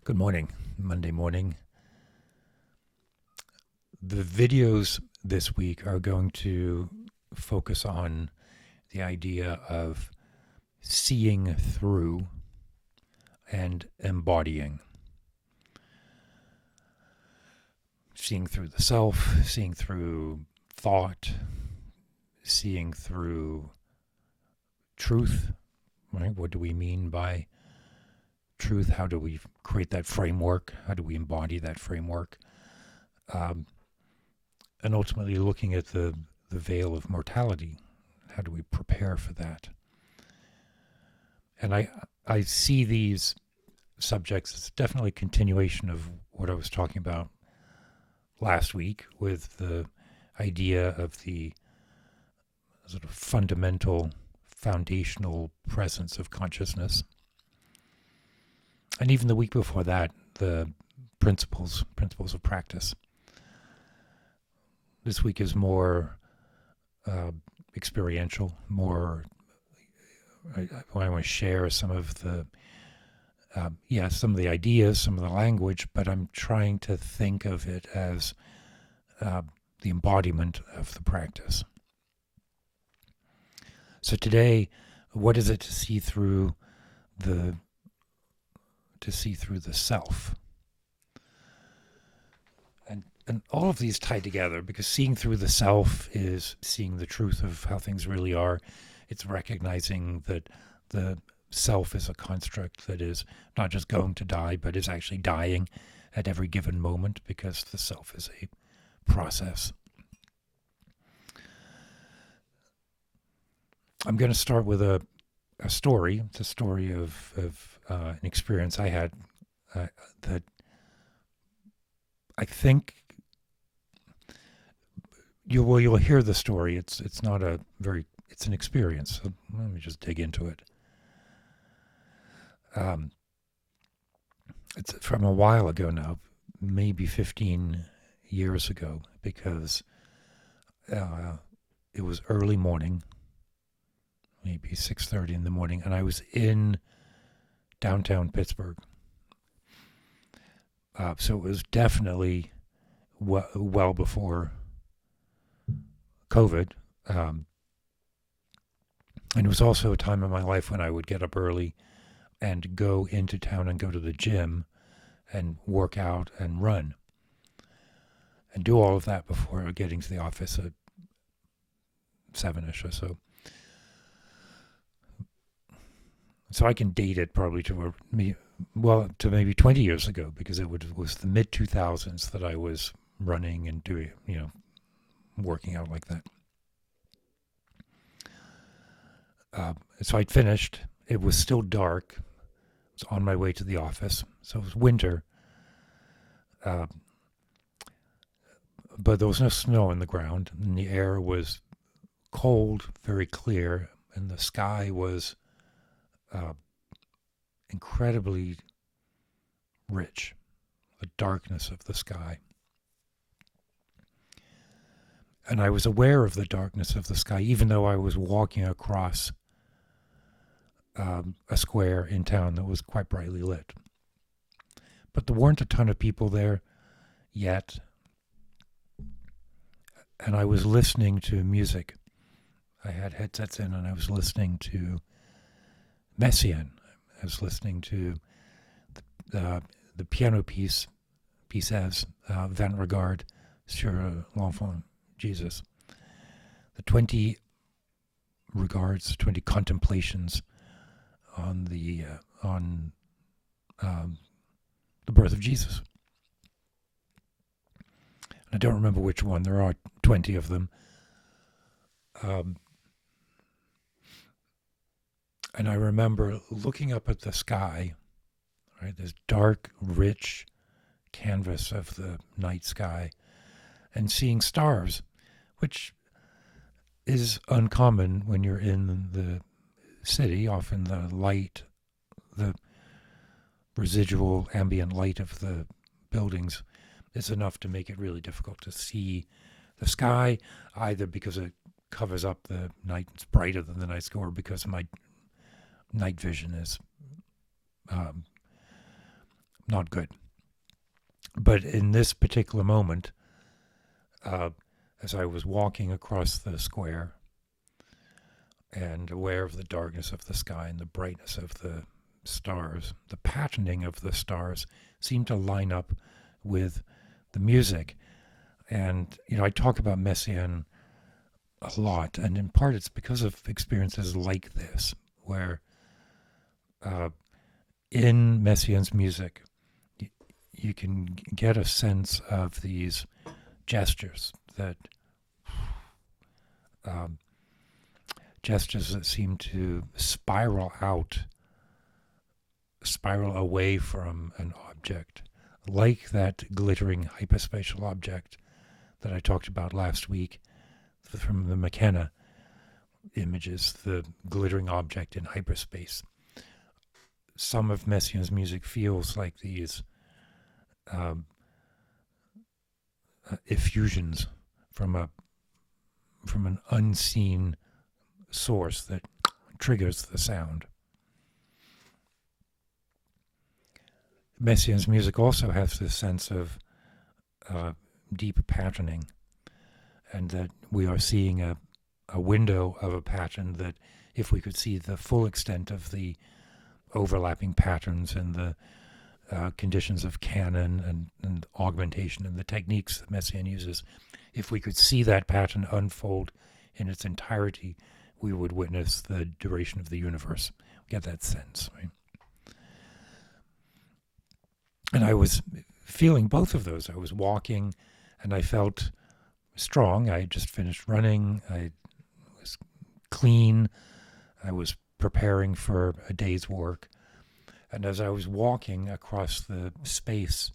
Good morning, Monday morning. The videos this week are going to focus on the idea of seeing through and embodying. Seeing through the self, seeing through thought, seeing through truth, right? What do we mean by truth? How do we create that framework? How do we embody that framework? And ultimately looking at the veil of mortality. How do we prepare for that? And I see these subjects as definitely a continuation of what I was talking about last week with the idea of the sort of fundamental, foundational presence of consciousness. And even the week before that, the principles of practice. This week is more experiential, more. I want to share some of the, some of the ideas, some of the language, but I'm trying to think of it as the embodiment of the practice. So today, what is it to see through the self? And all of these tie together because seeing through the self is seeing the truth of how things really are. It's recognizing that the self is a construct that is not just going to die, but is actually dying at every given moment because the self is a process. I'm going to start with a story. It's a story of an experience I had that I think you'll hear the story. It's not a very, it's an experience. So let me just dig into it. It's from a while ago now, maybe 15 years ago, because it was early morning, maybe 6:30 in the morning, and I was in downtown Pittsburgh. So it was definitely well before COVID. And it was also a time in my life when I would get up early and go into town and go to the gym and work out and run and do all of that before getting to the office at 7ish or so. So I can date it probably to maybe 20 years ago because it was the mid 2000s that I was running and doing, working out like that. So I'd finished. It was still dark. I was on my way to the office. So it was winter. But there was no snow on the ground, and the air was cold, very clear, and the sky was incredibly rich, the darkness of the sky. And I was aware of the darkness of the sky, even though I was walking across a square in town that was quite brightly lit. But there weren't a ton of people there yet. And I was listening to music. I had headsets in and I was listening to Messiaen. I was listening to the piano pieces, Vent Regard sur l'Enfant Jesus. The 20 regards, 20 contemplations on the birth of Jesus. I don't remember which one. There are 20 of them. And I remember looking up at the sky, right, this dark, rich canvas of the night sky, and seeing stars, which is uncommon when you're in the city. Often the light, the residual ambient light of the buildings is enough to make it really difficult to see the sky, either because it covers up the night, it's brighter than the night sky, or because my night vision is not good. But in this particular moment, as I was walking across the square and aware of the darkness of the sky and the brightness of the stars, the patterning of the stars seemed to line up with the music. And, I talk about Messiaen a lot, and in part it's because of experiences like this, where in Messiaen's music, you can get a sense of these gestures that seem to spiral away from an object, like that glittering hyperspatial object that I talked about last week from the McKenna images, the glittering object in hyperspace. Some of Messiaen's music feels like these effusions from an unseen source that triggers the sound. Messiaen's music also has this sense of deep patterning, and that we are seeing a window of a pattern that, if we could see the full extent of the overlapping patterns and the conditions of canon and augmentation and the techniques that Messiaen uses, if we could see that pattern unfold in its entirety, we would witness the duration of the universe. Get that sense, right? And I was feeling both of those. I was walking, and I felt strong. I had just finished running. I was clean. I was preparing for a day's work. And as I was walking across the space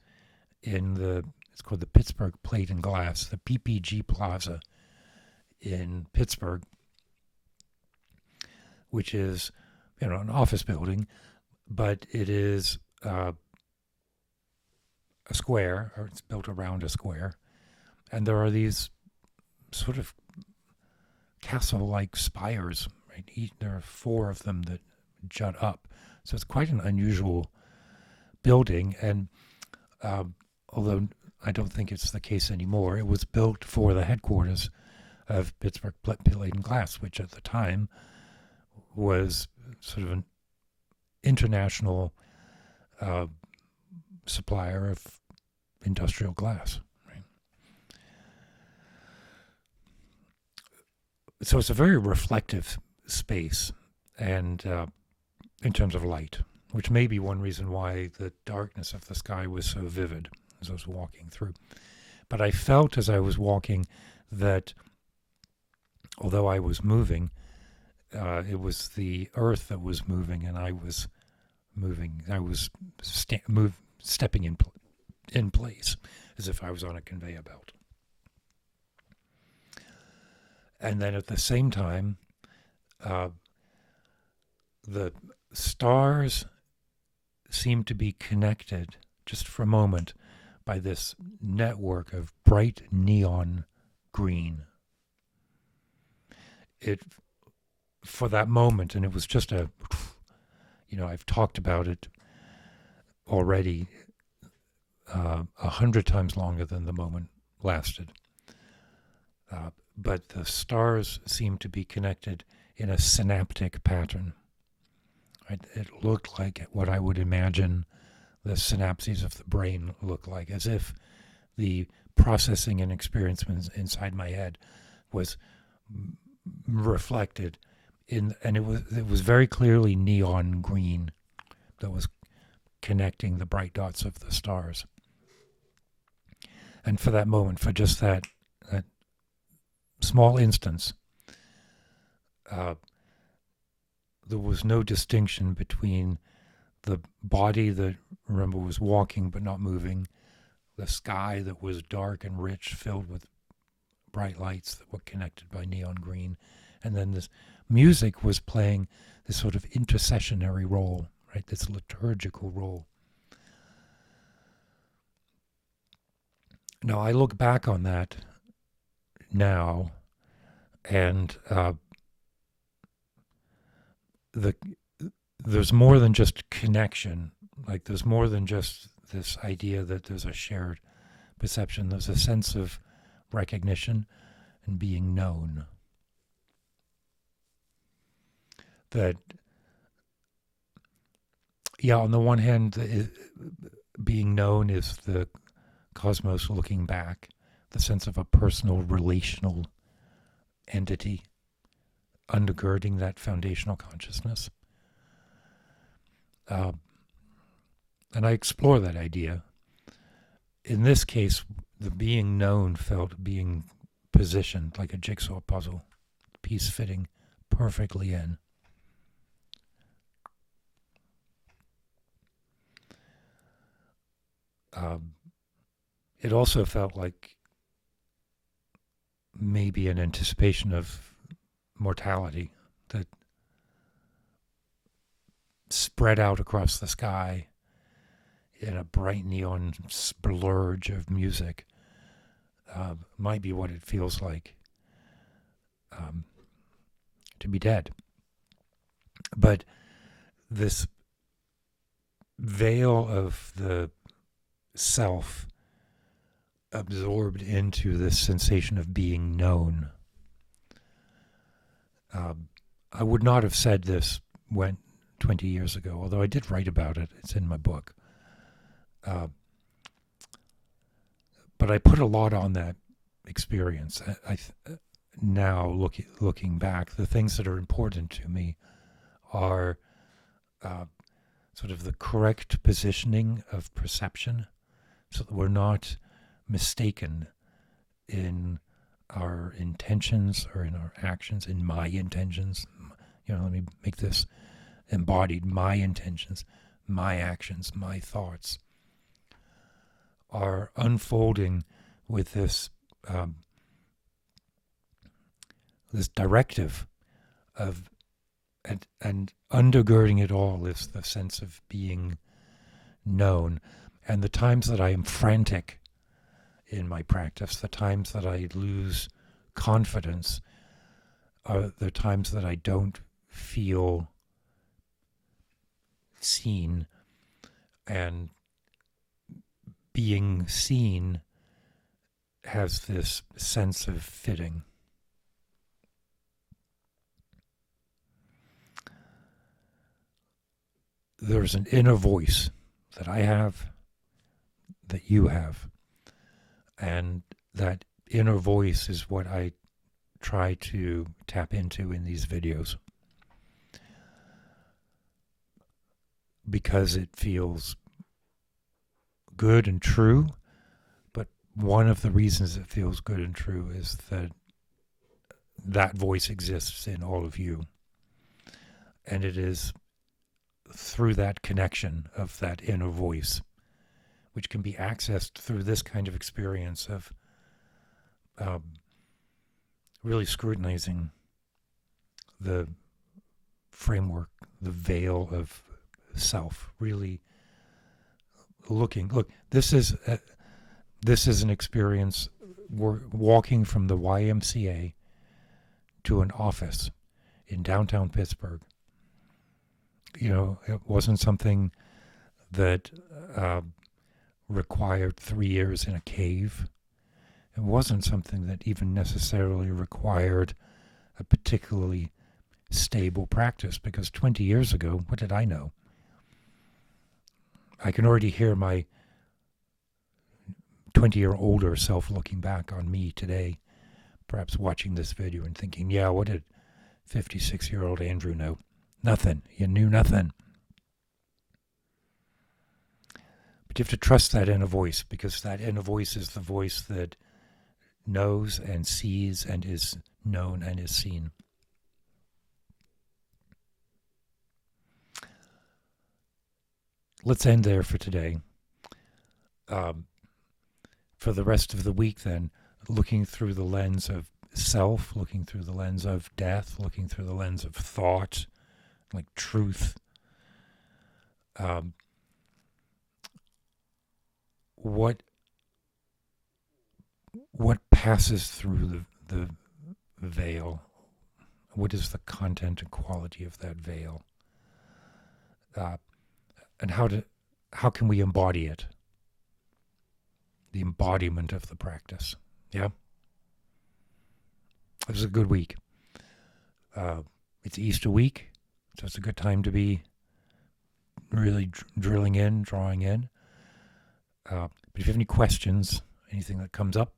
it's called the Pittsburgh Plate and Glass, the PPG Plaza in Pittsburgh, which is, an office building, but it is a square, or it's built around a square. And there are these sort of castle-like spires, right? There are 4 of them that jut up. So it's quite an unusual building. And although I don't think it's the case anymore, it was built for the headquarters of Pittsburgh Plate and Glass, which at the time was sort of an international supplier of industrial glass. Right? So it's a very reflective space, and in terms of light, which may be one reason why the darkness of the sky was so vivid as I was walking through. But I felt as I was walking that although I was moving, it was the earth that was moving, and I was moving. I was stepping in place, as if I was on a conveyor belt. And then at the same time, the stars seemed to be connected, just for a moment, by this network of bright neon green. For that moment, and it was just I've talked about it already 100 times longer than the moment lasted. But the stars seemed to be connected in a synaptic pattern. Right? It looked like what I would imagine the synapses of the brain look like, as if the processing and experience inside my head was reflected and it was very clearly neon green that was connecting the bright dots of the stars. And for that moment, for just that small instance, there was no distinction between the body that, remember, was walking but not moving, the sky that was dark and rich, filled with bright lights that were connected by neon green, and then this music was playing this sort of intercessionary role, right? This liturgical role. Now, I look back on that now, and there's more than just connection. Like, there's more than just this idea that there's a shared perception, there's a sense of recognition and being known. That, yeah, on the one hand, being known is the cosmos looking back, the sense of a personal, relational entity undergirding that foundational consciousness. And I explore that idea. In this case, the being known felt being positioned like a jigsaw puzzle, piece fitting perfectly in. It also felt like maybe an anticipation of mortality that spread out across the sky in a bright neon splurge of music might be what it feels like to be dead. But this veil of the self absorbed into this sensation of being known. I would not have said this 20 years ago, although I did write about it. It's in my book. But I put a lot on that experience. Now, looking back, the things that are important to me are sort of the correct positioning of perception, so that we're not mistaken in our intentions or in our actions, in my intentions. Let me make this embodied. My intentions, my actions, my thoughts are unfolding with this this directive of, and undergirding it all is the sense of being known. And the times that I am frantic in my practice, the times that I lose confidence, are the times that I don't feel seen. And being seen has this sense of fitting. There's an inner voice that I have, that you have. And that inner voice is what I try to tap into in these videos, because it feels good and true. But one of the reasons it feels good and true is that that voice exists in all of you. And it is through that connection of that inner voice, which can be accessed through this kind of experience of really scrutinizing the framework, the veil of self, really looking. Look, this is an experience. We're walking from the YMCA to an office in downtown Pittsburgh. It wasn't something that required 3 years in a cave. It wasn't something that even necessarily required a particularly stable practice, because 20 years ago, what did I know? I can already hear my 20-year-older self looking back on me today, perhaps watching this video and thinking, yeah, what did 56-year-old Andrew know? Nothing. You knew nothing. But you have to trust that inner voice, because that inner voice is the voice that knows and sees and is known and is seen. Let's end there for today. For the rest of the week, then, looking through the lens of self, looking through the lens of death, looking through the lens of thought, like truth. What passes through the veil? What is the content and quality of that veil? And how can we embody it? the embodiment of the practice. Yeah? It was a good week. It's Easter week, so it's a good time to be really drilling in, drawing in. But if you have any questions, anything that comes up,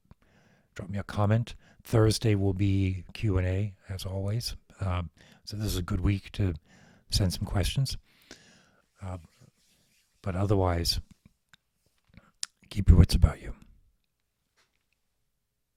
drop me a comment. Thursday will be Q&A, as always. So this is a good week to send some questions. But otherwise, keep your wits about you.